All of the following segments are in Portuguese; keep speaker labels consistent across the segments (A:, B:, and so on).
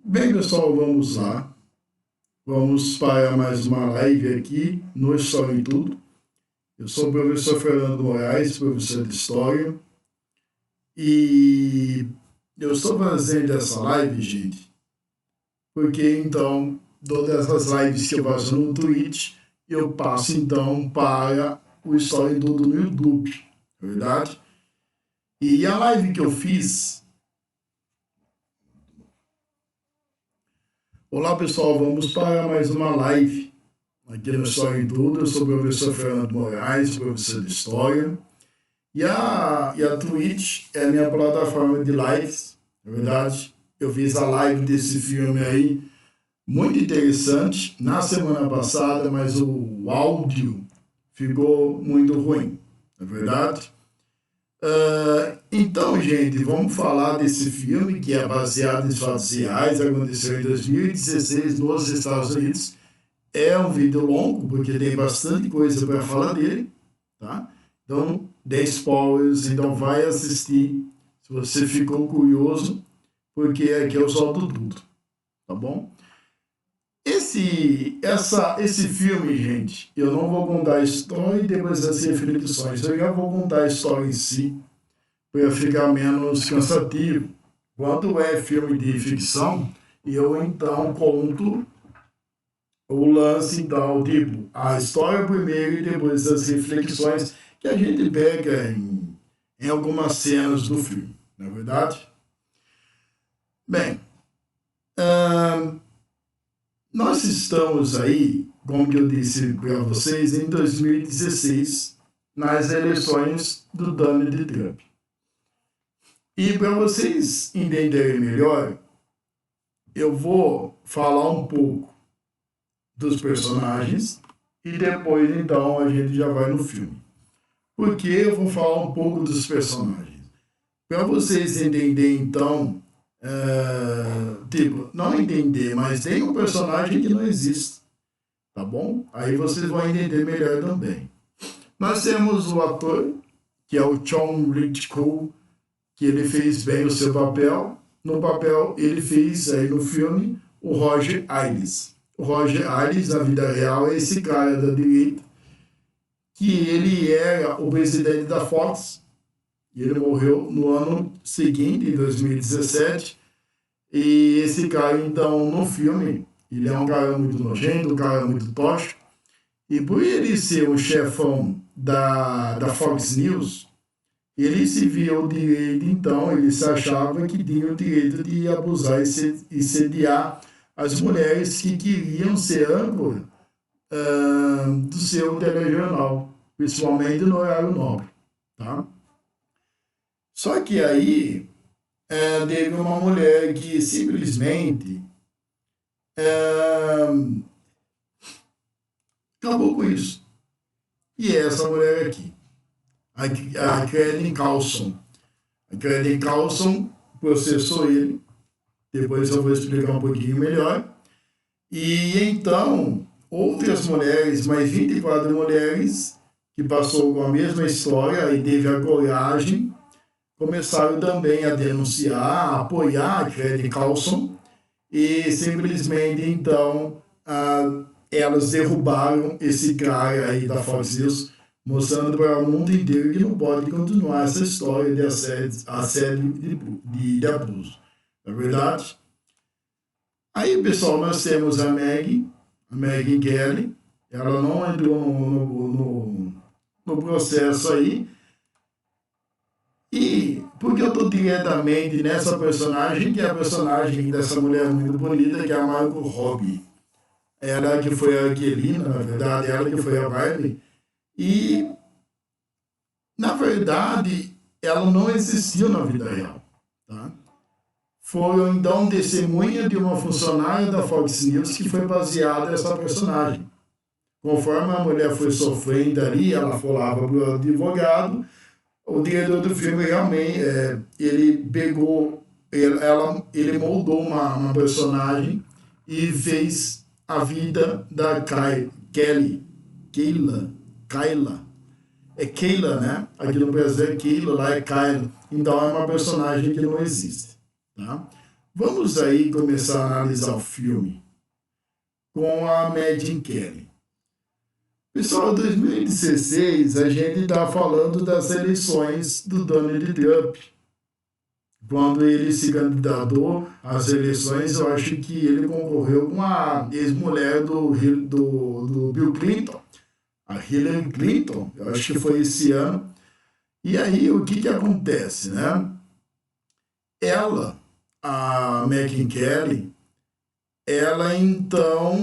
A: Bem, pessoal, vamos lá. Vamos para mais uma live aqui no História em Tudo. Eu sou o professor Fernando Moraes, professor de História. E eu estou fazendo essa live, gente, porque então todas as lives que eu faço no Twitch, eu passo então para o História em Tudo no YouTube, verdade? E a live que eu fiz. Olá, pessoal, vamos para mais uma live aqui no História em Tudo. Eu sou o professor Fernando Moraes, professor de História. E a Twitch é a minha plataforma de lives, na verdade. Eu fiz a live desse filme aí, muito interessante, na semana passada, mas o áudio ficou muito ruim, na verdade. Então, gente, vamos falar desse filme que é baseado em fatos reais, aconteceu em 2016 nos Estados Unidos. É um vídeo longo, porque tem bastante coisa para falar dele, tá? Então, 10 spoilers, então vai assistir, se você ficou curioso, porque aqui eu solto tudo, tá bom? Esse filme, gente, eu não vou contar a história e depois as reflexões, eu já vou contar a história em si, para ficar menos cansativo. Quando é filme de ficção, eu então conto o lance, então, tipo, a história primeiro e depois as reflexões que a gente pega em algumas cenas do filme, não é verdade? Bem, nós estamos aí, como que eu disse para vocês, em 2016, nas eleições do Donald Trump. E para vocês entenderem melhor, eu vou falar um pouco dos personagens e depois então a gente já vai no filme. Porque eu vou falar um pouco dos personagens. Para vocês entenderem então, tipo, não entender, mas tem um personagem que não existe, tá bom? Aí vocês vão entender melhor também. Nós temos o ator, que é o John Lithgow, que ele fez bem o seu papel. No papel, ele fez aí no filme o Roger Ailes. O Roger Ailes, na vida real, é esse cara da direita, que ele era o presidente da Fox, e ele morreu no ano seguinte, em 2017. E esse cara, então, no filme, ele é um cara muito nojento, um cara muito tóxico, e por ele ser o chefão da Fox News, ele se via o direito, então, ele se achava que tinha o direito de abusar e sediar as mulheres que queriam ser âncora do seu telejornal, principalmente no horário nobre, tá? Só que aí teve uma mulher que simplesmente acabou com isso. E é essa mulher aqui, a Kelly Carlson. A Kelly Carlson processou ele, depois eu vou explicar um pouquinho melhor. E então, outras mulheres, mais 24 mulheres, que passou com a mesma história e teve a coragem, começaram também a denunciar, a apoiar a Kelly Carlson, e simplesmente, então, elas derrubaram esse cara aí da Fox News, mostrando para o mundo inteiro que não pode continuar essa história de assédio de abuso. Não é verdade? Aí, pessoal, nós temos a Megyn Kelly. Ela não entrou no processo aí. E porque eu estou diretamente nessa personagem, que é a personagem dessa mulher muito bonita, que é a Margot Robbie. Ela que foi a Angelina, na verdade, ela que foi a Barbie. E, na verdade, ela não existiu na vida real, tá? Foram então testemunha de uma funcionária da Fox News que foi baseada nessa personagem. Conforme a mulher foi sofrendo ali, ela falava para o advogado, o diretor do filme realmente, ele pegou, ele moldou uma personagem e fez a vida da Kayla. É Kayla, né? Aqui no Brasil é Kayla, lá é Kayla. Então é uma personagem que não existe. Tá? Vamos aí começar a analisar o filme com a Megyn Kelly. Pessoal, em 2016 a gente está falando das eleições do Donald Trump. Quando ele se candidatou às eleições, eu acho que ele concorreu com a ex-mulher do Bill Clinton, a Hillary Clinton, eu acho que foi esse ano. E aí, o que acontece, né? Ela, a Megyn Kelly, ela então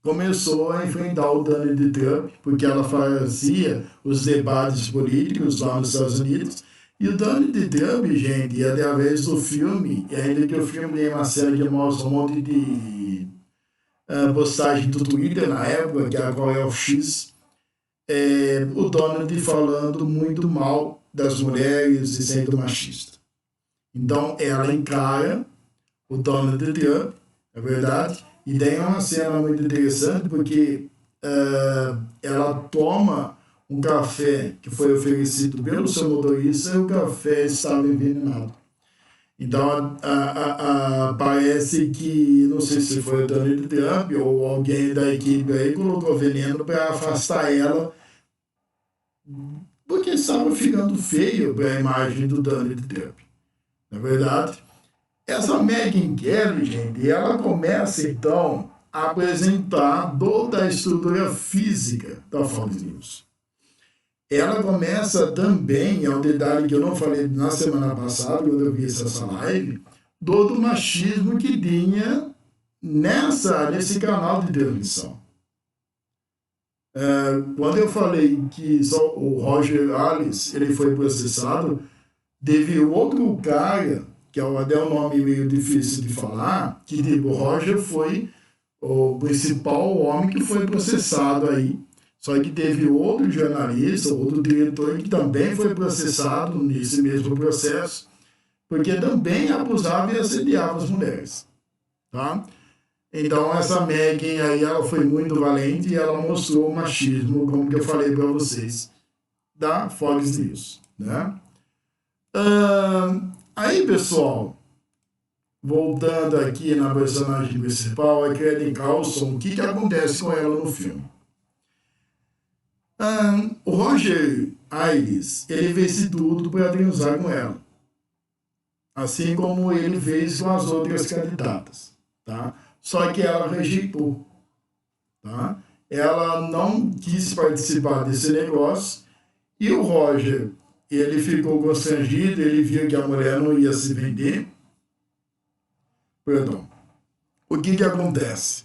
A: começou a enfrentar o Donald Trump, porque ela fazia os debates políticos lá nos Estados Unidos. E o Donald Trump, gente, através do filme, ainda que o filme tem uma série que mostra um monte de postagem do Twitter na época, que é a qual é o X, o Donald falando muito mal das mulheres e sendo machista. Então ela encara o Donald Trump, é verdade, e tem uma cena muito interessante porque ela toma um café que foi oferecido pelo seu motorista e o café estava envenenado. Então, parece que, não sei se foi o Donald Trump ou alguém da equipe aí, colocou veneno para afastar ela, porque estava ficando feio para a imagem do Donald Trump. Na verdade, essa Megyn Kelly, gente, ela começa então a apresentar toda a estrutura física da Fox News. Ela começa também, é um detalhe que eu não falei na semana passada, quando eu vi essa live, todo o machismo que tinha nesse canal de transmissão. Quando eu falei que só o Roger Ailes ele foi processado, teve outro cara, que é até um nome meio difícil de falar, que o Roger foi o principal homem que foi processado aí. Só que teve outro jornalista, outro diretor que também foi processado nesse mesmo processo, porque também abusava e assediava as mulheres. Tá? Então essa Megyn aí, ela foi muito valente e ela mostrou o machismo, como que eu falei para vocês, da Fox News. Né? Aí, pessoal, voltando aqui na personagem principal, a Kelly Carlson, o que acontece com ela no filme? O Roger Ailes, ele fez de tudo para transar com ela. Assim como ele fez com as outras candidatas. Tá? Só que ela rejeitou. Tá? Ela não quis participar desse negócio. E o Roger, ele ficou constrangido, ele viu que a mulher não ia se vender. Perdão. O que acontece?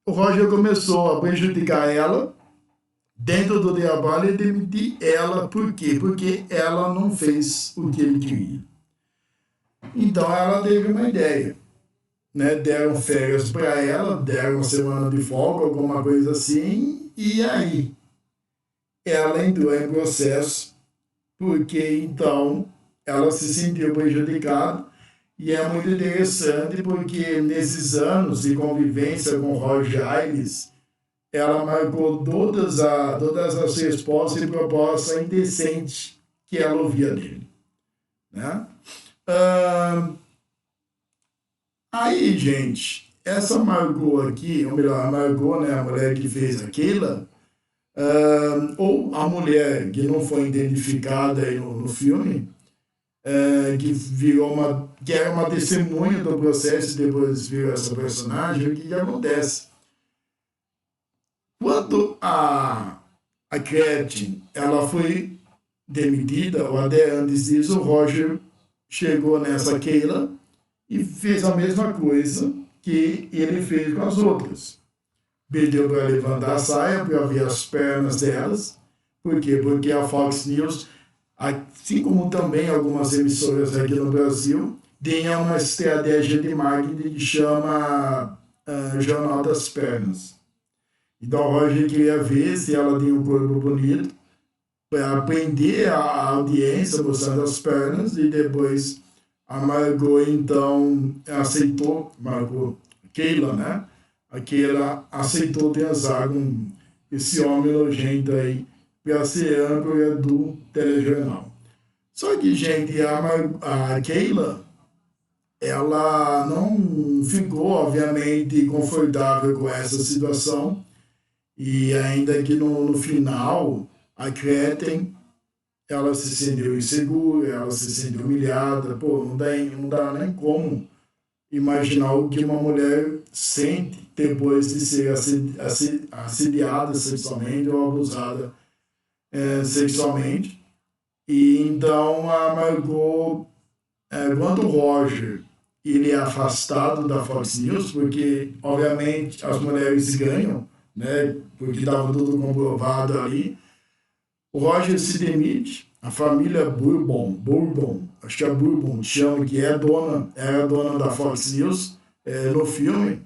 A: O Roger começou a prejudicar ela dentro do trabalho e demitir ela. Por quê? Porque ela não fez o que ele queria. Então ela teve uma ideia. Né? Deram férias para ela, deram uma semana de folga, alguma coisa assim, e aí ela entrou em processo, porque então ela se sentiu prejudicada. E é muito interessante porque nesses anos de convivência com Roger Ailes, ela marcou todas as respostas e propostas indecentes que ela ouvia dele. Né? Aí, gente, essa Margot aqui, ou melhor, a Margot, né, a mulher que fez aquilo, ou a mulher que não foi identificada aí no filme, que era uma testemunha do processo e depois viu essa personagem, o que acontece? Quando a Gretchen, ela foi demitida, ou até antes disso, o Roger chegou nessa Keila e fez a mesma coisa que ele fez com as outras. Pediu para levantar a saia, para ver as pernas delas. Por quê? Porque a Fox News, assim como também algumas emissoras aqui no Brasil, tem uma estratégia de marketing que chama Jornal das Pernas. Então, o Roger queria ver se ela tinha um corpo bonito, para aprender a audiência mostrando as pernas, e depois a Margot, então, aceitou, Keila, né? A Keila aceitou transar com esse homem nojento aí, para ser âncora do telejornal. Só que, gente, a Keila, ela não ficou, obviamente, confortável com essa situação, e ainda que no final, a Gretchen, ela se sentiu insegura, ela se sentiu humilhada, pô, não dá nem como imaginar o que uma mulher sente depois de ser assediada sexualmente ou abusada sexualmente. E então a Margot, quando o Roger ele é afastado da Fox News, porque obviamente as mulheres ganham, né, porque estava tudo comprovado ali, o Roger se demite, a família Bourbon, acho que é Bourbon, chama, que era dona da Fox News no filme,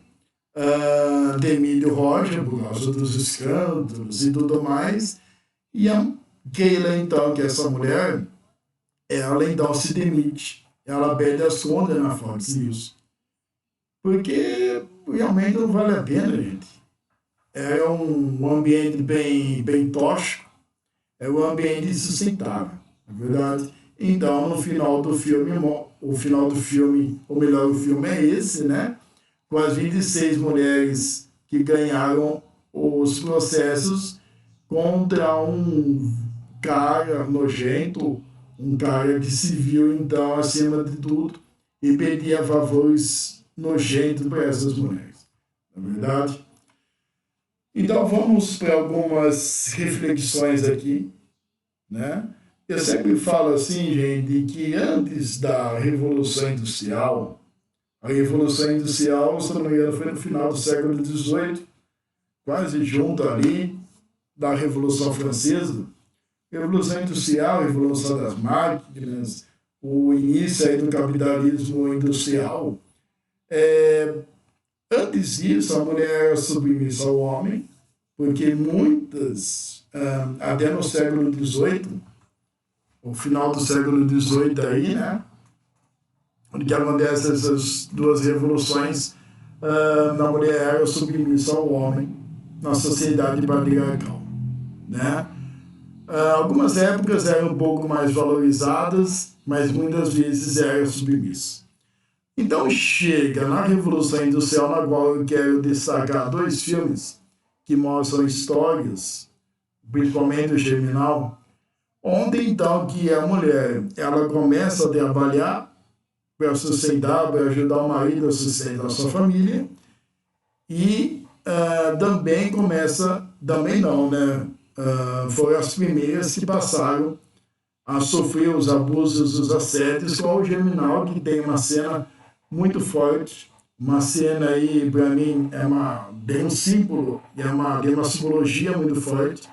A: demite o Roger por causa dos escândalos e tudo mais, e a Keila, então, que é essa mulher, ela então se demite, ela perde as contas na Fox News, porque realmente não vale a pena, gente. É um ambiente bem tóxico, é um ambiente insustentável, na verdade. Então, no final do filme, ou melhor, o filme é esse, né? Com as 26 mulheres que ganharam os processos contra um cara nojento, um cara que se viu, então, acima de tudo, e pedia favores nojentos para essas mulheres, na verdade. Então, vamos para algumas reflexões aqui, né? Eu sempre falo assim, gente, que antes da Revolução Industrial, a Revolução Industrial, se não me engano, foi no final do século XVIII, quase junto ali da Revolução Francesa. Revolução Industrial, Revolução das Máquinas, o início aí do capitalismo industrial. Antes disso, a mulher era submissa ao homem, porque muitas, até no século XVIII, o final do século XVIII aí, né? Onde acontecem essas duas revoluções, a mulher era submissa ao homem na sociedade patriarcal, né? Algumas épocas eram um pouco mais valorizadas, mas muitas vezes era submissa. Então chega na Revolução Industrial, na qual eu quero destacar dois filmes que mostram histórias, principalmente o Germinal, onde então que a mulher ela começa a trabalhar para sustentar, para ajudar o marido a sustentar a sua família, e também também não, né? Foram as primeiras que passaram a sofrer os abusos, os assédios, com o Germinal, que tem uma cena muito forte, uma cena aí, para mim, bem um símbolo, tem uma simbologia muito forte.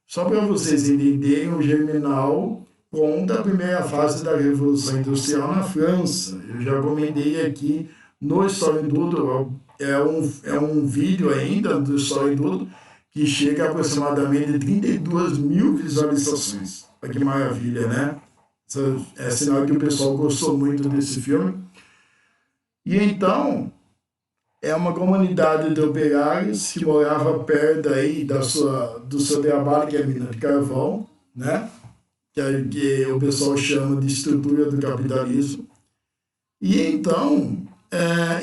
A: Só para vocês entenderem, o Germinal conta a primeira fase da Revolução Industrial na França. Eu já comentei aqui no História em Tudo, é um vídeo ainda do História em Tudo, que chega a aproximadamente 32 mil visualizações. Olha que maravilha, né? É sinal que o pessoal gostou muito desse filme. E então, é uma comunidade de operários que morava perto aí do seu trabalho, que é a mina de carvão, né? Que o pessoal chama de estrutura do capitalismo. E então,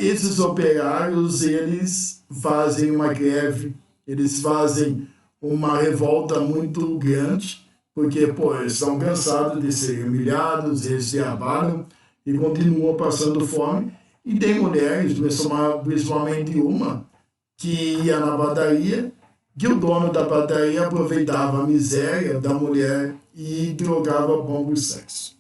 A: esses operários, eles fazem uma greve, eles fazem uma revolta muito grande, porque, pô, eles estão cansados de serem humilhados, eles trabalham e continuam passando fome. E tem mulheres, principalmente uma, que ia na padaria, que o dono da padaria aproveitava a miséria da mulher e drogava pão por sexo.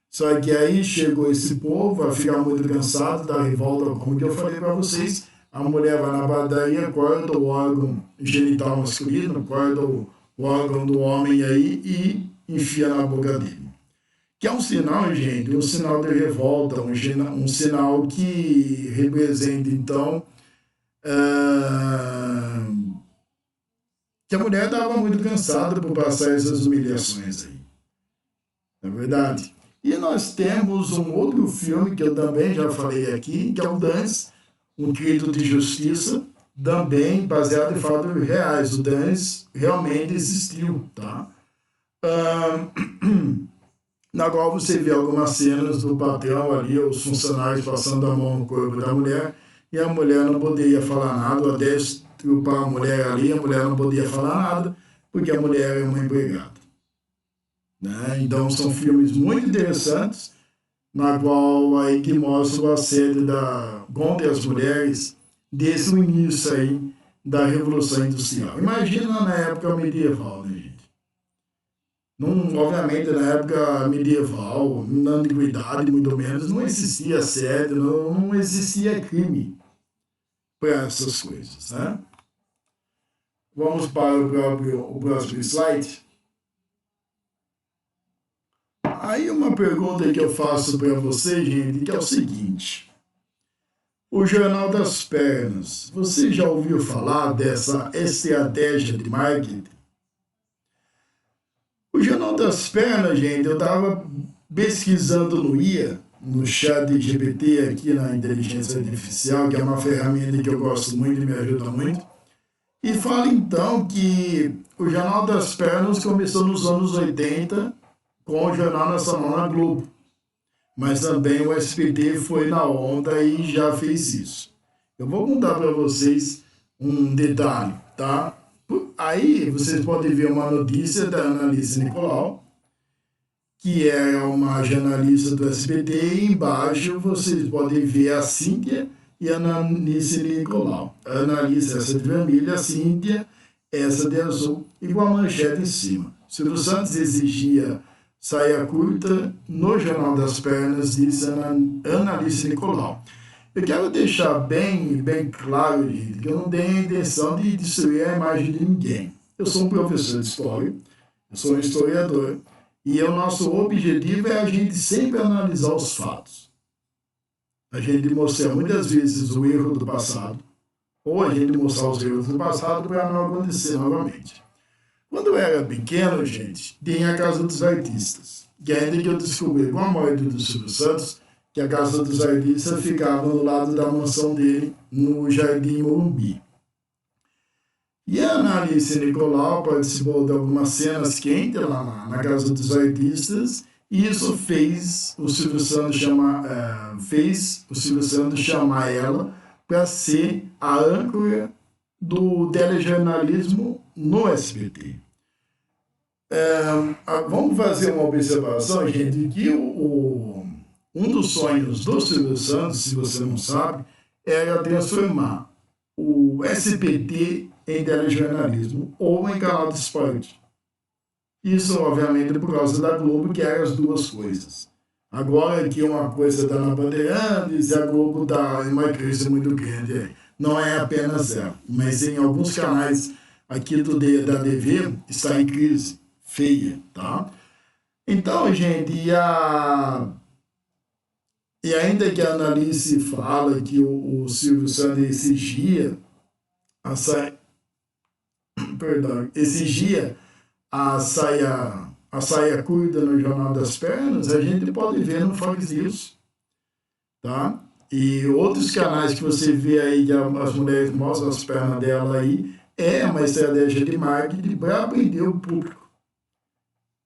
A: Só que aí chegou esse povo a ficar muito cansado da revolta, como que eu falei para vocês, a mulher vai na padaria, corta o órgão genital masculino, corta o órgão do homem aí e enfia na boca dele. Que é um sinal, gente, um sinal de revolta, um sinal que representa, então, que a mulher estava muito cansada por passar essas humilhações aí. Não é verdade? E nós temos um outro filme que eu também já falei aqui, que é o Dance, um grito de justiça, também baseado em fatos reais. O Dance realmente existiu, tá? na qual você vê algumas cenas do patrão ali, os funcionários passando a mão no corpo da mulher, e a mulher não poderia falar nada, ou até estrupar a mulher ali, a mulher não podia falar nada, porque a mulher é uma empregada. Né? Então são filmes muito interessantes, na qual aí que mostra o assédio contra as mulheres desde o início aí da Revolução Industrial. Imagina na época medieval, né, gente? Não, obviamente, na época medieval, na antiguidade, muito menos, não existia assédio, não existia crime para essas coisas, né? Vamos para o próximo slide. Aí uma pergunta que eu faço para você, gente, que é o seguinte. O Jornal das Pernas, você já ouviu falar dessa estratégia de marketing? O Jornal das Pernas, gente, eu estava pesquisando no IA, no chat GPT aqui na inteligência artificial, que é uma ferramenta que eu gosto muito e me ajuda muito, e fala então que o Jornal das Pernas começou nos anos 80 com o Jornal Nacional na Globo, mas também o SBT foi na onda e já fez isso. Eu vou contar para vocês um detalhe, tá? Aí vocês podem ver uma notícia da Annalise Nicolau, que é uma jornalista do SBT, e embaixo vocês podem ver a Cíntia e a Annalise Nicolau. A Annalise, essa de vermelho, a Cíntia, essa de azul, igual a manchete em cima. Silvio Santos exigia saia curta no Jornal das Pernas, disse a Annalise Nicolau. Eu quero deixar bem claro, gente, que eu não tenho a intenção de destruir a imagem de ninguém. Eu sou um professor de história, eu sou um historiador, e o nosso objetivo é a gente sempre analisar os fatos. A gente mostrar muitas vezes o erro do passado, ou a gente mostrar os erros do passado para não acontecer novamente. Quando eu era pequeno, gente, tinha a Casa dos Artistas, que ainda que eu descobri com a morte do Silvio Santos, que a Casa dos Artistas ficava do lado da mansão dele, no Jardim Morumbi. E a Annalise Nicolau participou de algumas cenas quentes lá na Casa dos Artistas, e isso fez o Silvio Santos chamar ela para ser a âncora do telejornalismo no SBT. Vamos fazer uma observação, gente, que um dos sonhos do Silvio Santos, se você não sabe, era transformar o SBT em telejornalismo ou em canal de esporte. Isso, obviamente, por causa da Globo, que eram as duas coisas. Agora que uma coisa está na Bandeirantes e a Globo está em uma crise muito grande. Não é apenas ela, mas em alguns canais aqui da TV está em crise feia, tá? Então, gente, e ainda que a Annalise fala que o Silvio Santos exigia a saia curta no Jornal das Pernas, a gente pode ver no Fox News, tá? E outros canais que você vê aí, que as mulheres mostram as pernas dela aí, é uma estratégia de marketing para aprender o público,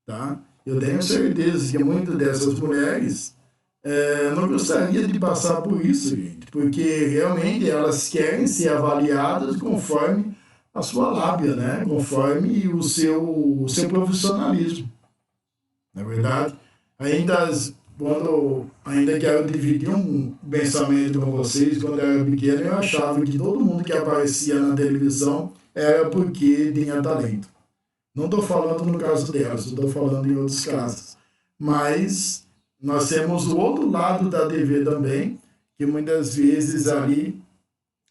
A: tá? Eu tenho certeza que muitas dessas mulheres não gostaria de passar por isso, gente, porque realmente elas querem ser avaliadas conforme a sua lábia, né? Conforme o seu profissionalismo. Na verdade, ainda quero dividir um pensamento com vocês. Quando eu era pequeno, eu achava que todo mundo que aparecia na televisão era porque tinha talento. Não estou falando no caso delas, estou falando em outros casos. Mas nós temos o outro lado da TV também, que muitas vezes ali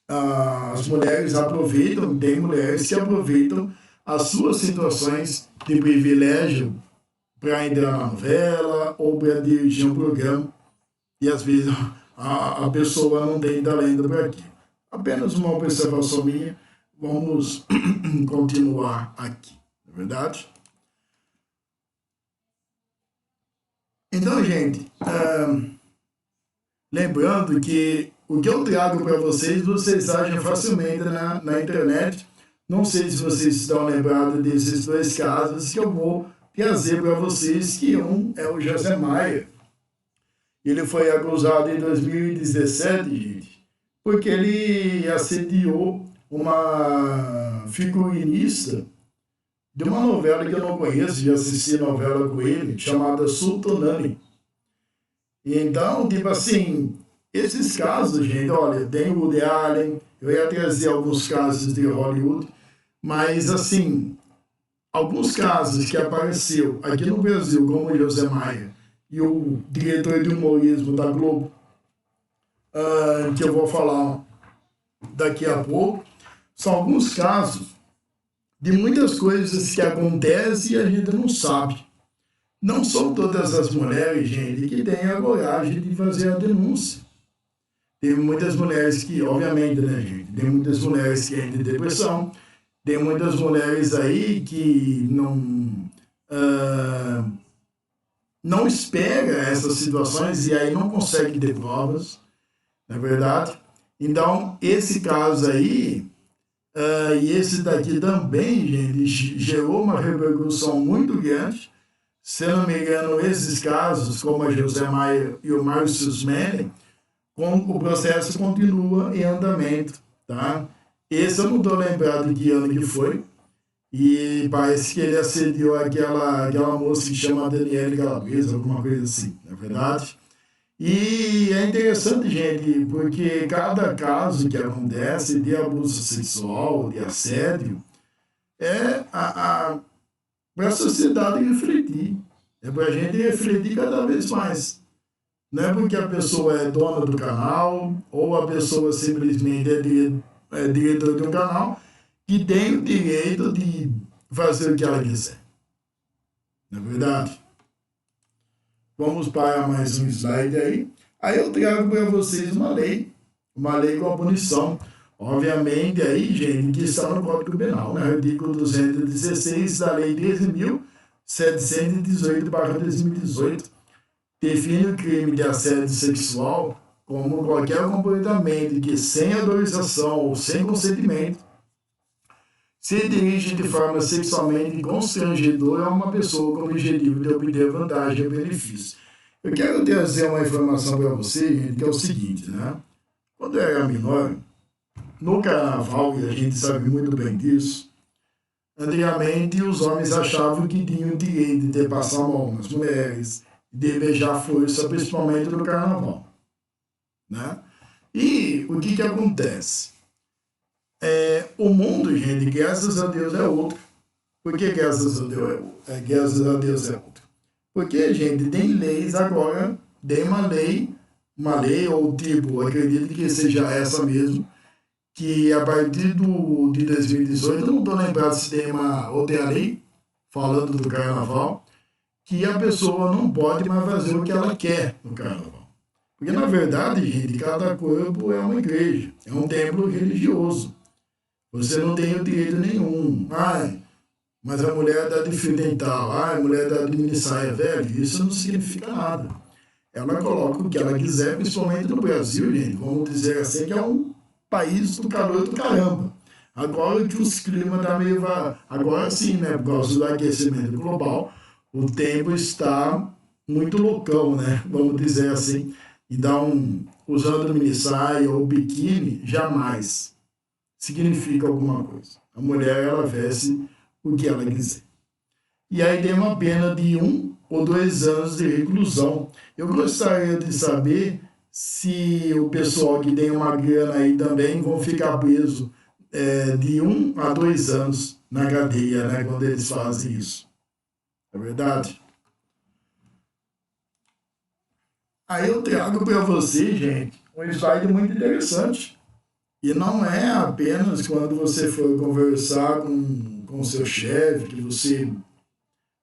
A: as mulheres aproveitam, tem mulheres que aproveitam as suas situações de privilégio para entrar na novela ou para dirigir um programa, e às vezes a pessoa não tem talento para aquilo. Apenas uma observação minha, vamos continuar aqui, não é verdade? Então, gente, lembrando que o que eu trago para vocês acham facilmente na internet. Não sei se vocês estão lembrados desses dois casos que eu vou trazer para vocês que um é o José Maia. Ele foi acusado em 2017, gente, porque ele assediou uma figurinista de uma novela que eu não conheço, já assisti novela com ele, chamada Sultanani. Então, tipo assim, esses casos, gente, olha, tem o Woody Allen, eu ia trazer alguns casos de Hollywood, mas assim, alguns casos que apareceu aqui no Brasil, como o José Maia e o diretor de humorismo da Globo, que eu vou falar daqui a pouco, são alguns casos de muitas coisas que acontecem e a gente não sabe. Não são todas as mulheres, gente, que têm a coragem de fazer a denúncia. Tem muitas mulheres que, obviamente, né, gente, tem muitas mulheres que entram em depressão, tem muitas mulheres aí que não espera essas situações e aí não consegue ter provas, não é verdade? Então, esse caso aí, e esse daqui também, gente, gerou uma repercussão muito grande. Se não me engano, esses casos, como a José Maia e o Márcio Smelling, o processo continua em andamento, tá? Esse eu não estou lembrado de que ano que foi, e parece que ele assediou aquela moça que chama Daniele Calabresa, alguma coisa assim, não é verdade? E é interessante, gente, porque cada caso que acontece de abuso sexual, de assédio, é para a sociedade refletir. É para a gente refletir cada vez mais. Não é porque a pessoa é dona do canal ou a pessoa simplesmente é diretor de um canal que tem o direito de fazer o que ela quiser. Não é verdade? Vamos para mais um slide aí. Aí eu trago para vocês uma lei com a punição. Obviamente aí, gente, que está no Código Penal, né? Artigo 216 da Lei 13.718/2018 define o crime de assédio sexual como qualquer comportamento que, sem autorização ou sem consentimento, se dirige de forma sexualmente constrangedora a uma pessoa com o objetivo de obter vantagem ou benefício. Eu quero trazer uma informação para você, gente, que é o seguinte, né? Quando eu era menor, no carnaval, e a gente sabe muito bem disso, antigamente os homens achavam que tinham o direito de passar a mão nas mulheres, de beijar a força, principalmente no carnaval, né? E o que acontece? O mundo, gente, graças a Deus é outro. Por que graças a Deus é outro? Porque, gente, tem leis agora, tem uma lei ou tipo, acredito que seja essa mesmo, que a partir de 2018, eu não estou lembrado se tem uma outra lei, falando do carnaval, que a pessoa não pode mais fazer o que ela quer no carnaval. Porque, na verdade, gente, cada corpo é uma igreja, é um templo religioso. Você não tem o direito nenhum. Mas a mulher dá de fio dental, a mulher dá de mini saia, velho, isso não significa nada. Ela coloca o que ela quiser, principalmente no Brasil, gente, vamos dizer assim, que é um país do calor do caramba. Agora que os climas estão meio... Agora sim, né, por causa do aquecimento global, o tempo está muito loucão, né, vamos dizer assim. Então, usando mini saia ou biquíni, jamais significa alguma coisa. A mulher, ela veste o que ela quiser. E aí tem uma pena de 1 ou 2 anos de reclusão. Eu gostaria de saber se o pessoal que tem uma grana aí também vão ficar preso de 1 a 2 anos na cadeia, né, quando eles fazem isso. É verdade? Aí eu trago para você, gente, um slide muito interessante. E não é apenas quando você for conversar com o seu chefe, que você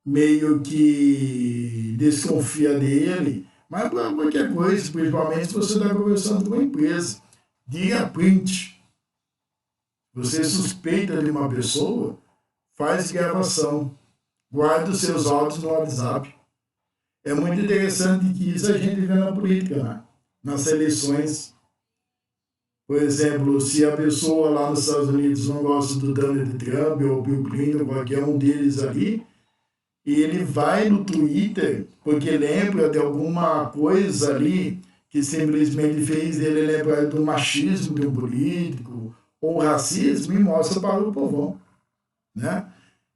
A: meio que desconfia dele, mas para qualquer coisa, principalmente se você está conversando com uma empresa. Diga print. Você suspeita de uma pessoa, faz gravação, guarda os seus áudios no WhatsApp. É muito interessante que isso a gente vê na política, né? Nas eleições. Por exemplo, se a pessoa lá nos Estados Unidos não gosta do Donald Trump ou Bill Clinton, qualquer um deles ali, e ele vai no Twitter porque lembra de alguma coisa ali que simplesmente fez ele lembrar do machismo de um político ou racismo e mostra para o povão, né?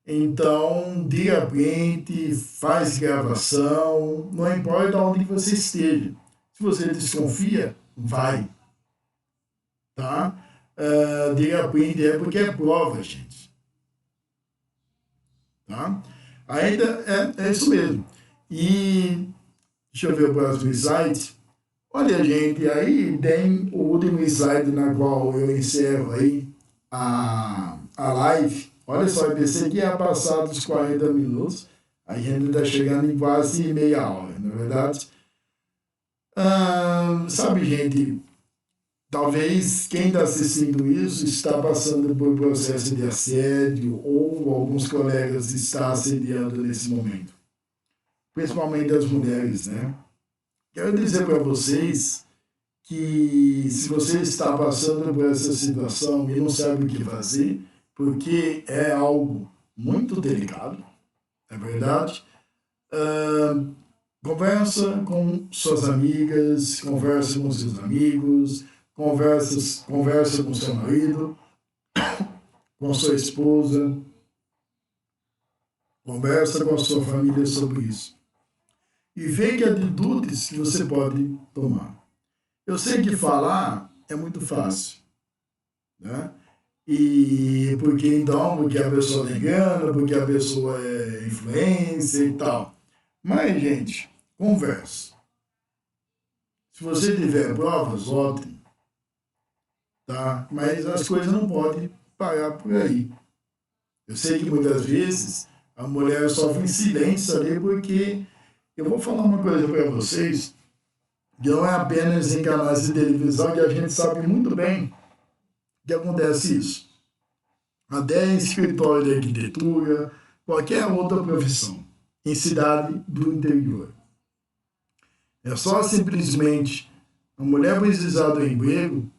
A: Então, diga print, faz gravação, não importa onde você esteja. Se você desconfia, vai, tá? Diga print é porque é prova, gente. Tá? Ainda é isso mesmo. E deixa eu ver o próximo slide. Olha, gente, aí tem o último slide na qual eu encerro aí a live. Olha só, eu pensei que ia passar dos 40 minutos. A gente está chegando em quase meia hora, não é verdade? Sabe, gente, talvez quem está assistindo isso está passando por processo de assédio ou alguns colegas estão assediando nesse momento. Principalmente as mulheres, né? Quero dizer para vocês que se você está passando por essa situação e não sabe o que fazer, porque é algo muito delicado, é verdade, conversa com suas amigas, conversa com seus amigos, conversa com seu marido, com sua esposa, conversa com a sua família sobre isso. E vê que atitudes que você pode tomar. Eu sei que falar é muito fácil, né? E porque a pessoa está engana, porque a pessoa é influência e tal. Mas, gente, conversa. Se você tiver provas, ótimo. Tá? Mas as coisas não podem parar por aí. Eu sei que muitas vezes a mulher sofre em silêncio ali porque eu vou falar uma coisa para vocês, que não é apenas em canais de televisão que a gente sabe muito bem que acontece isso. Até em escritório de arquitetura, qualquer outra profissão, em cidade do interior. É só simplesmente a mulher precisar do emprego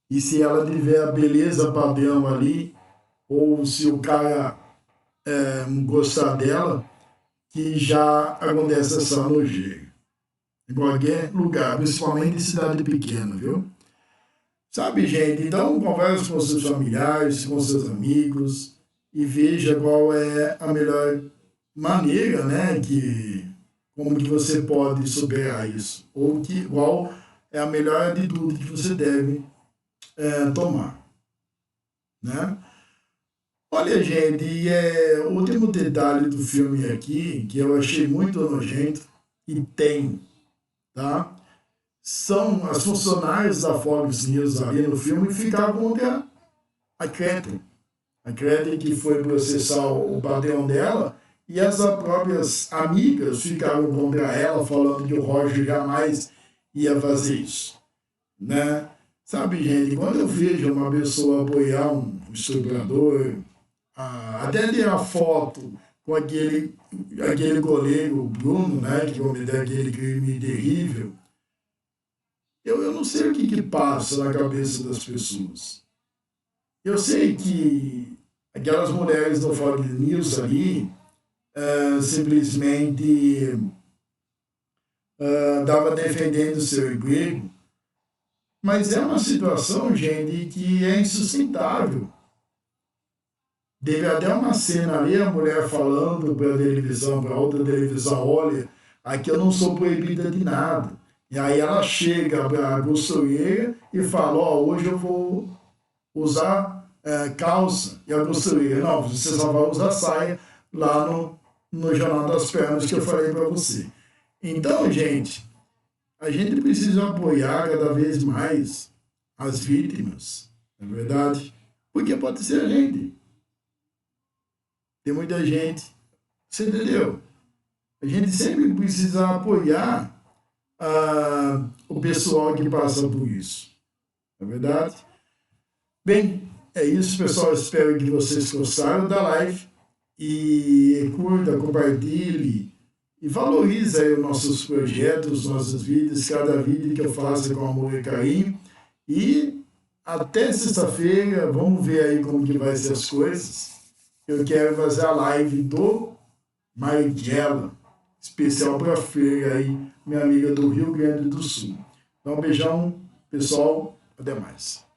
A: e se ela tiver a beleza padrão ali, ou se o cara gostar dela, que já acontece essa nojeira. Em qualquer lugar, principalmente em cidade pequena, viu? Sabe, gente, então converse com seus familiares, com seus amigos e veja qual é a melhor maneira, né, como que você pode superar isso, ou qual é a melhor atitude que você deve tomar, né? Olha, gente, o último detalhe do filme aqui, que eu achei muito nojento, e tem, tá? São as funcionárias da Fox News ali no filme ficavam contra a Catherine. A Catherine que foi processar o patrão dela e as próprias amigas ficaram contra ela, falando que o Roger jamais ia fazer isso, né? Sabe, gente, quando eu vejo uma pessoa apoiar um estuprador, até ter a foto com aquele goleiro Bruno, né, que cometeu aquele crime terrível, eu não sei o que passa na cabeça das pessoas. Eu sei que aquelas mulheres do Fox News ali simplesmente estavam defendendo seu emprego, mas é uma situação, gente, que é insustentável. Teve até uma cena ali, a mulher falando para a televisão, para outra televisão, olha, aqui eu não sou proibida de nada. E aí ela chega para a costureira e fala, hoje eu vou usar calça. E a costureira, não, você só vai usar saia lá no Jornal das Pernas que eu falei para você. Então, gente, a gente precisa apoiar cada vez mais as vítimas, não é verdade? Porque pode ser a gente. Tem muita gente, você entendeu? A gente sempre precisa apoiar o pessoal que passa por isso, não é verdade? Bem, é isso, pessoal. Espero que vocês gostaram da live e curta, compartilhe e valorize aí os nossos projetos, nossos vídeos, cada vídeo que eu faço com amor e carinho. E até sexta-feira, vamos ver aí como que vai ser as coisas. Eu quero fazer a live do Marighella, especial para a Freira aí, minha amiga do Rio Grande do Sul. Então, um beijão, pessoal, até mais.